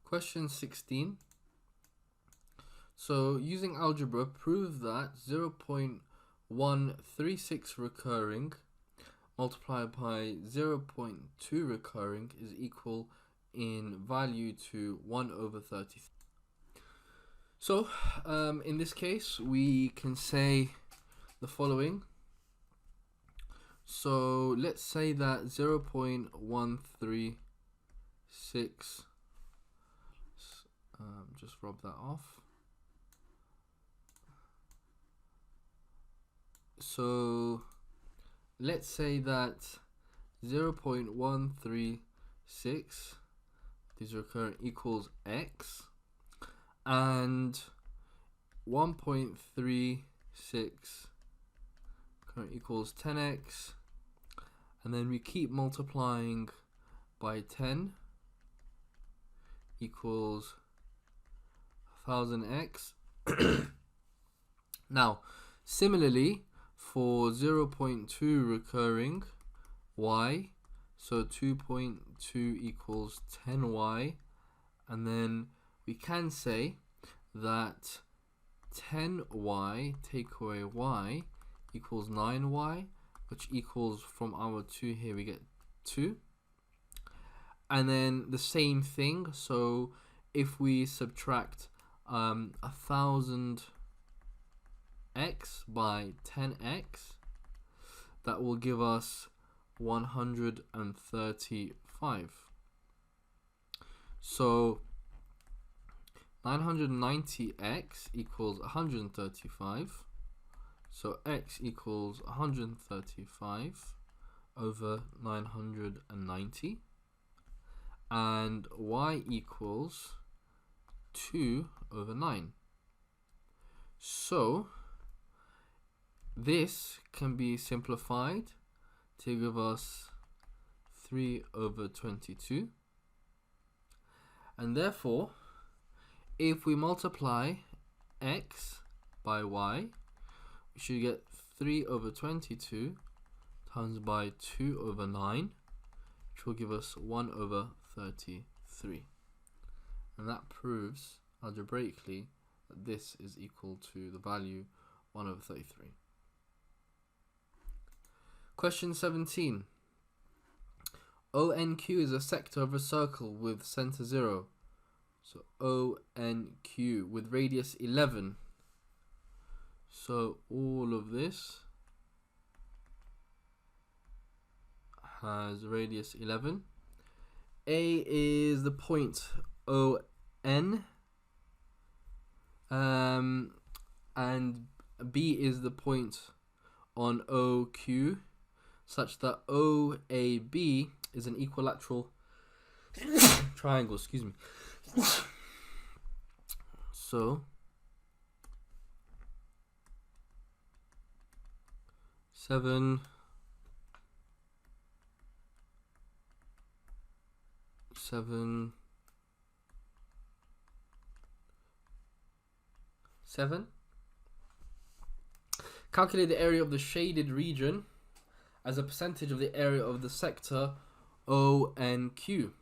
Question 16. So using algebra, prove that 0.136 recurring multiplied by 0.2 recurring is equal in value to 1 over 33. So in this case, we can say the following. So let's say that 0.136, just rub that off. So let's say that 0.136 is recurrent equals x, and 1.36 current equals 10x, and then we keep multiplying by 10 equals 1000x. Now similarly for 0.2 recurring y, so 2.2 equals 10y, and then we can say that 10y take away y equals 9y, which equals, from our 2 here we get 2. And then the same thing, so if we subtract 1000x by 10x, that will give us 135. So 990x equals 135. So x equals 135 over 990, and y equals 2 over 9. So this can be simplified to give us 3 over 22, and therefore if we multiply x by y, we should get 3 over 22 times by 2 over 9, which will give us 1 over 33. And that proves algebraically that this is equal to the value 1 over 33. Question 17. ONQ is a sector of a circle with center 0. So ONQ with radius 11. So all of this has radius 11. A is the point ON, and B is the point on OQ, such that OAB is an equilateral triangle, excuse me. So 7, 7, 7. Calculate the area of the shaded region as a percentage of the area of the sector ONQ.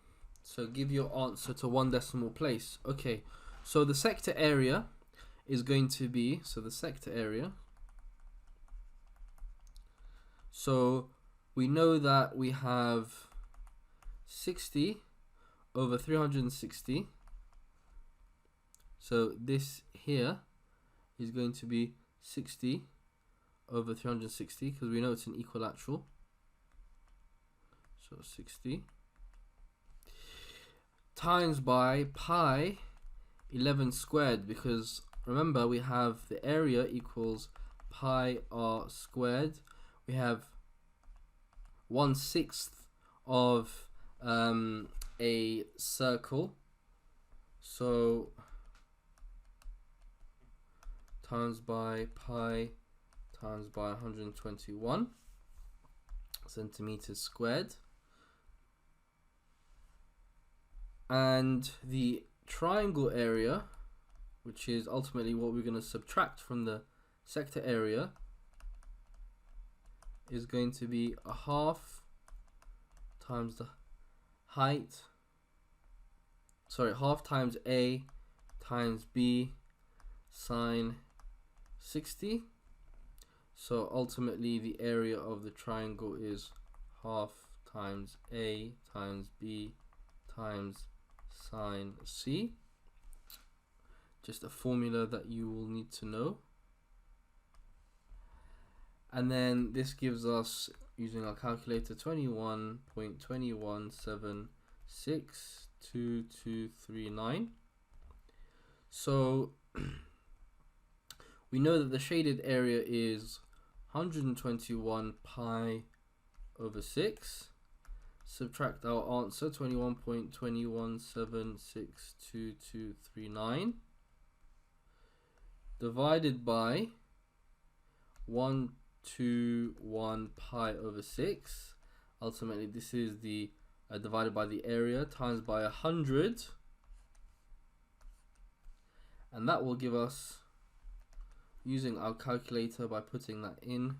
So give your answer to 1 decimal place. Okay, so the sector area is going to be, so we know that we have 60 over 360. So this here is going to be 60 over 360, because we know it's an equilateral. So 60 times by pi 11 squared, because remember we have the area equals pi r squared. We have 1/6 of a circle, so times by pi times by 121 centimeters squared. And the triangle area, which is ultimately what we're going to subtract from the sector area, is going to be a half times the height half times A times B sine 60. So ultimately the area of the triangle is half times A times B times sine C. Just a formula that you will need to know. And then this gives us, using our calculator, 21.217622239. So we know that the shaded area is 121 pi over 6. Subtract our answer, 21.217622239, divided by 121 pi over 6. Ultimately, this is the divided by the area times by 100, and that will give us, using our calculator by putting that in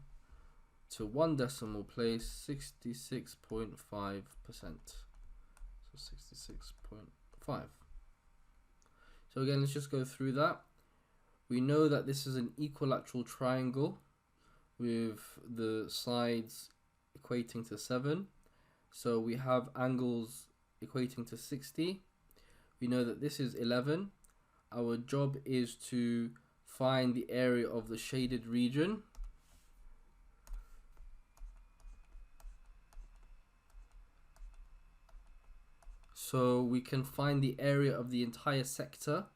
to one decimal place, 66.5%. So 66.5. So again, let's just go through that. We know that this is an equilateral triangle with the sides equating to 7. So we have angles equating to 60. We know that this is 11. Our job is to find the area of the shaded region. So we can find the area of the entire sector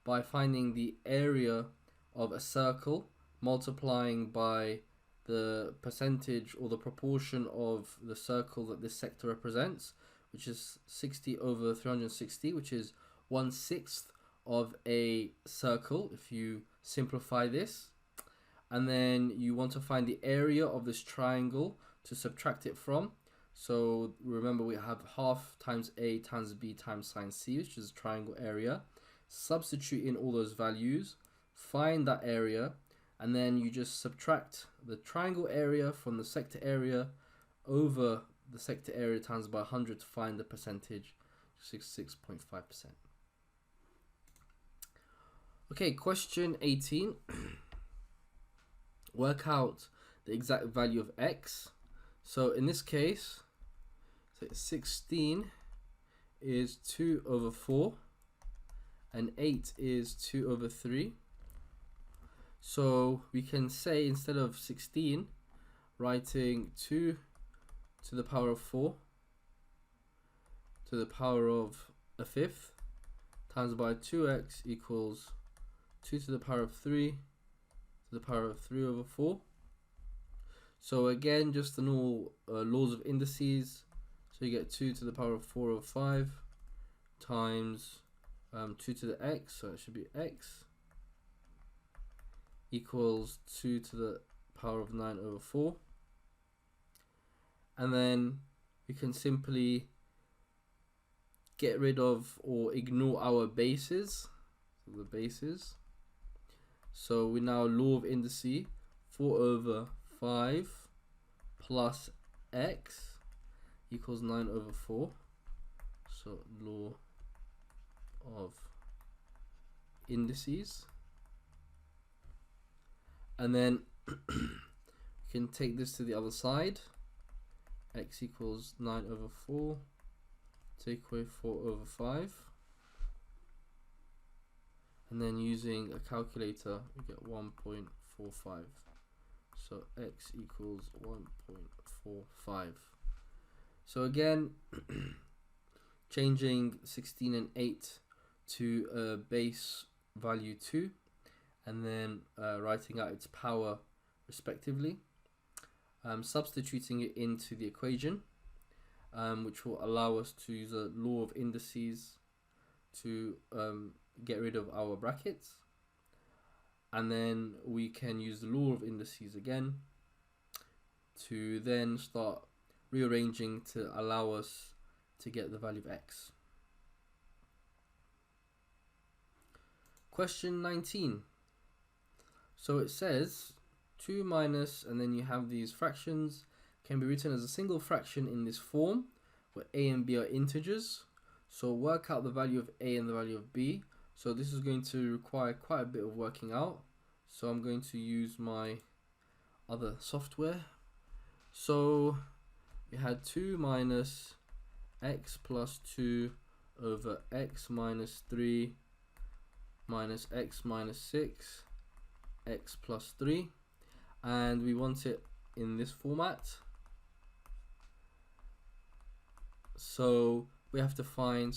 by finding the area of a circle, multiplying by the percentage or the proportion of the circle that this sector represents, which is 60 over 360, which is 1/6 of a circle if you simplify this. And then you want to find the area of this triangle to subtract it from. So remember, we have half times A times B times sine C, which is triangle area. Substitute in all those values, find that area, and then you just subtract the triangle area from the sector area over the sector area times by 100 to find the percentage, 66.5%. Okay, question 18. Work out the exact value of x. So in this case, 16 is 2 over 4 and 8 is 2 over 3. So we can say, instead of 16, writing 2 to the power of 4 to the power of a fifth times by 2x equals 2 to the power of 3 to the power of 3 over 4. So again, just the normal laws of indices. So you get 2 to the power of 4 over 5 times 2 to the x, so it should be x, equals 2 to the power of 9 over 4. And then we can simply get rid of or ignore our bases, so the bases. So we now law of indices, 4 over 5 plus x equals 9 over 4. So law of indices. And then we can take this to the other side. X equals 9 over 4. Take away 4 over 5. And then using a calculator, we get 1.45. So x equals 1.45. So again, changing 16 and 8 to a base value 2, and then writing out its power respectively, substituting it into the equation, which will allow us to use a law of indices to get rid of our brackets. And then we can use the law of indices again to then start rearranging to allow us to get the value of x. Question 19. So it says 2 minus, and then you have these fractions, can be written as a single fraction in this form where a and b are integers. So work out the value of A and the value of B. So this is going to require quite a bit of working out. So I'm going to use my other software. So we had 2 minus x plus 2 over x minus 3 minus x minus 6 x plus 3, and we want it in this format. So we have to find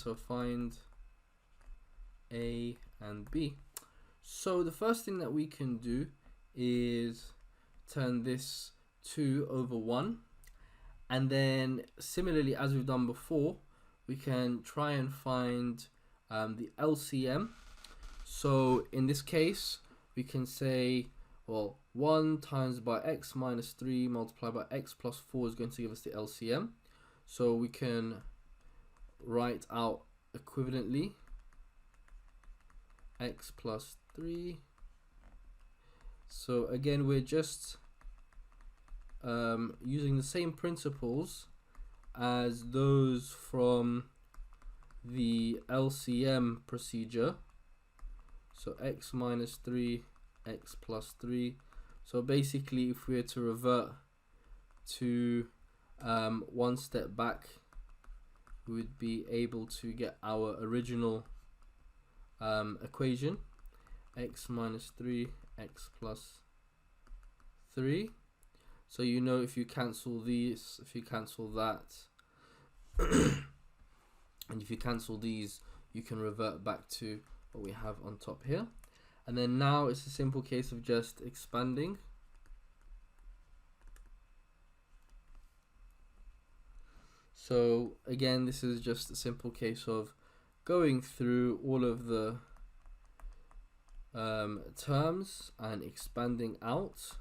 A and B. So the first thing that we can do is turn this 2 over 1, and then similarly as we've done before, we can try and find the LCM. So in this case we can say, well, 1 times by x minus 3 multiplied by x plus 4 is going to give us the LCM. So we can write out equivalently x plus 3. So again, we're just using the same principles as those from the LCM procedure. So x minus 3, x plus 3. So basically, if we were to revert to one step back, we would be able to get our original equation, x minus 3, x plus 3. So you know, if you cancel these, if you cancel that, and if you cancel these, you can revert back to what we have on top here. And then now it's a simple case of just expanding. So again, this is just a simple case of going through all of the terms and expanding out.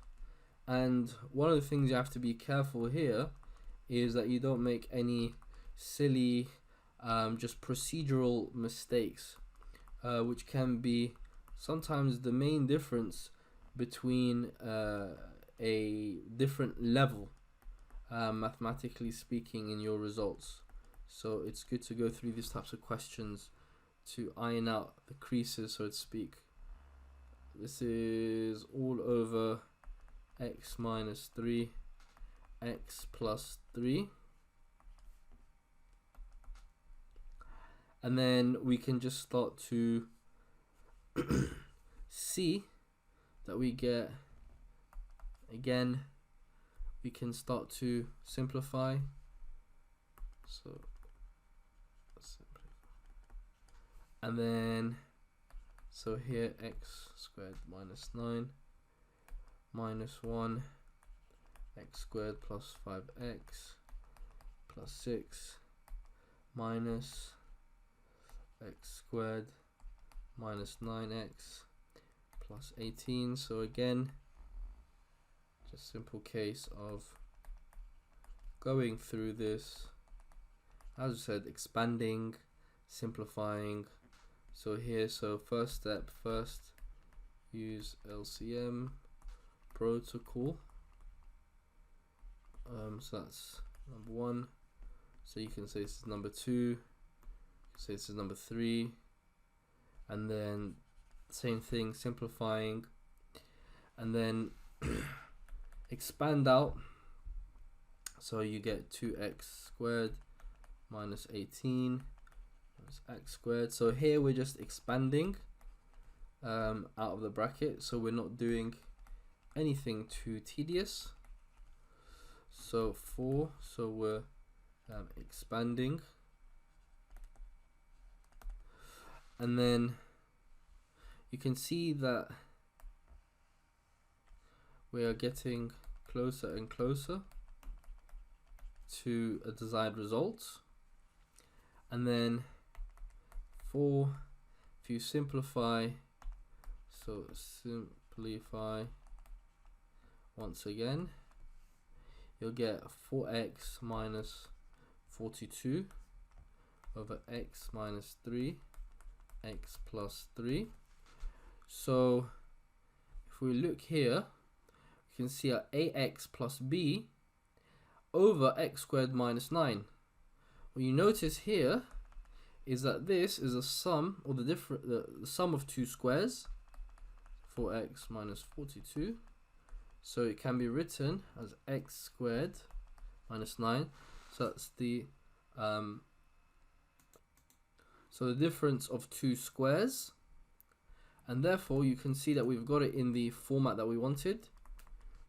And one of the things you have to be careful here is that you don't make any silly just procedural mistakes, which can be sometimes the main difference between a different level, mathematically speaking, in your results. So it's good to go through these types of questions to iron out the creases, so to speak. This is all over x minus 3, x plus 3. And then we can just start to see that we get, again, we can start to simplify. So and then so here x squared minus 9 minus 1 x squared plus 5x plus 6 minus x squared minus 9x plus 18. So again, just simple case of going through this, as I said, expanding, simplifying. So here, so first step, first use LCM protocol. So that's number 1. So you can say this is number 2, you can say this is number 3, and then same thing, simplifying, and then expand out. So you get 2x squared minus 18 minus x squared. So here we're just expanding out of the bracket, so we're not doing anything too tedious. So 4, so we're expanding, and then you can see that we are getting closer and closer to a desired result. And then 4, if you simplify, so simplify once again, you'll get 4x minus 42 over x minus 3 x plus 3. So if we look here, we can see our ax plus b over x squared minus 9. What you notice here is that this is a sum, or the sum of two squares, 4x minus 42. So it can be written as x squared minus 9. So that's the difference of two squares, and therefore you can see that we've got it in the format that we wanted.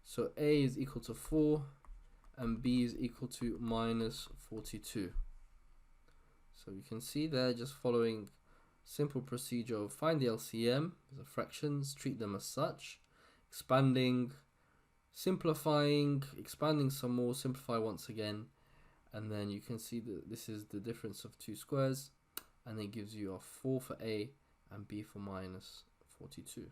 So a is equal to 4 and b is equal to minus 42. So you can see there, just following simple procedure of find the LCM, the fractions, treat them as such, expanding, simplifying, expanding some more, simplify once again, and then you can see that this is the difference of two squares, and it gives you a 4 for a and b for minus 42.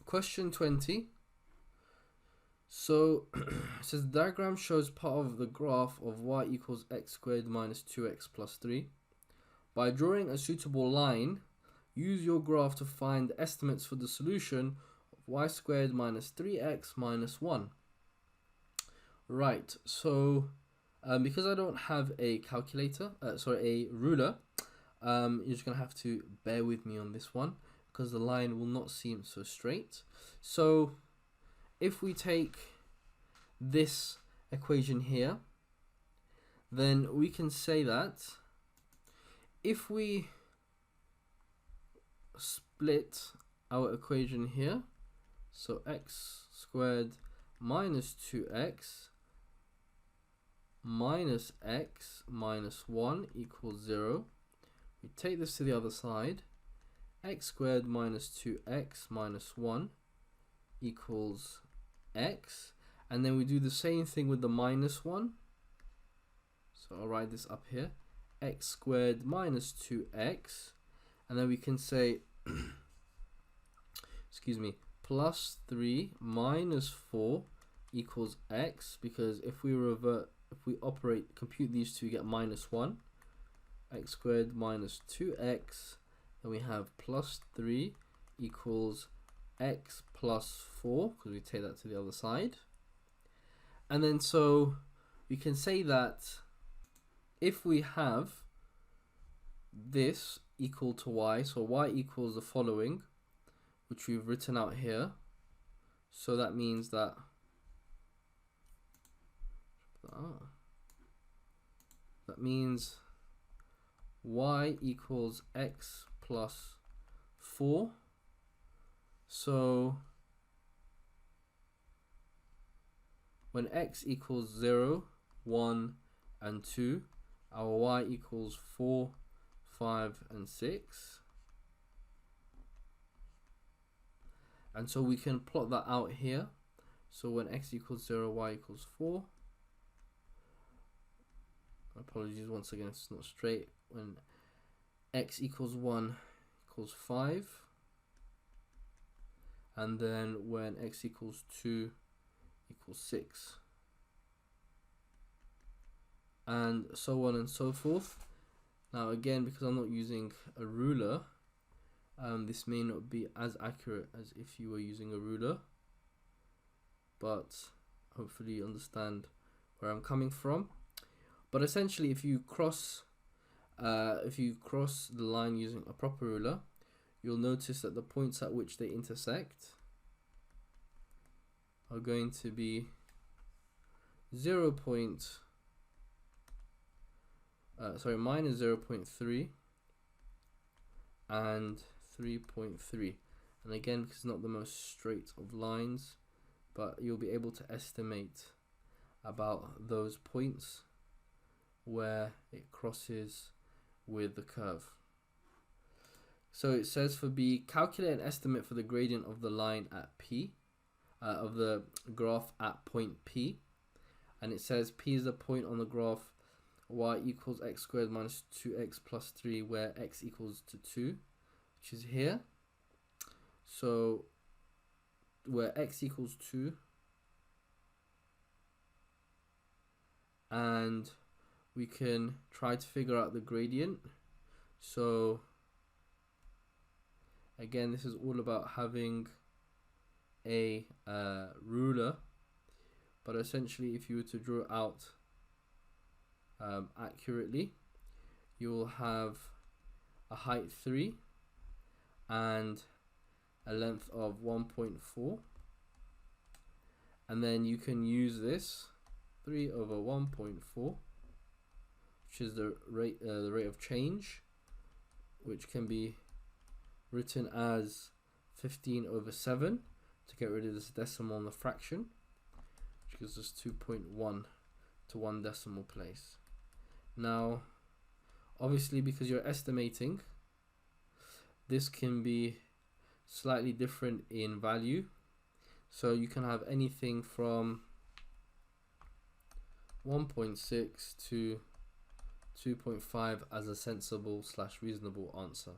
Question 20. So it says the diagram shows part of the graph of y equals x squared minus 2x plus 3. By drawing a suitable line, use your graph to find the estimates for the solution of y squared minus 3x minus 1. Right, so because I don't have a calculator, a ruler, you're just going to have to bear with me on this one, because the line will not seem so straight. So if we take this equation here, then we can say that if we split our equation here, so x squared minus 2x minus x minus 1 equals 0, we take this to the other side, x squared minus 2x minus 1 equals x, and then we do the same thing with the minus 1. So I'll write this up here, x squared minus 2x, and then we can say excuse me, plus 3 minus 4 equals x, because if we compute these two, get minus 1. X squared minus 2x, then we have plus 3 equals x plus 4, because we take that to the other side. And then so we can say that if we have this equal to y, so y equals the following, which we've written out here, so that means that y equals x plus 4. So when x equals 0, 1, and 2, our y equals 4, 5, and 6. And so we can plot that out here. So when x equals 0, y equals 4. Apologies once again, it's not straight. When x equals 1 equals 5. And then when x equals 2 equals 6. And so on and so forth. Now again, because I'm not using a ruler, this may not be as accurate as if you were using a ruler, but hopefully you understand where I'm coming from. But essentially, if you cross the line using a proper ruler, you'll notice that the points at which they intersect are going to be minus 0.3 and 3.3. And again, because it's not the most straight of lines, but you'll be able to estimate about those points where it crosses with the curve. So it says for B, calculate an estimate for the gradient of the line at P, of the graph at point P. And it says P is the point on the graph y equals x squared minus 2x plus 3, where x equals to 2, which is here. So where x equals 2, and we can try to figure out the gradient. So again, this is all about having a ruler, but essentially if you were to draw out accurately, you will have a height 3 and a length of 1.4, and then you can use this 3 over 1.4, which is the rate of change, which can be written as 15 over 7 to get rid of this decimal in the fraction, which gives us 2.1 to 1 decimal place. Now obviously, because you're estimating, this can be slightly different in value, so you can have anything from 1.6 to 2.5 as a sensible / reasonable answer.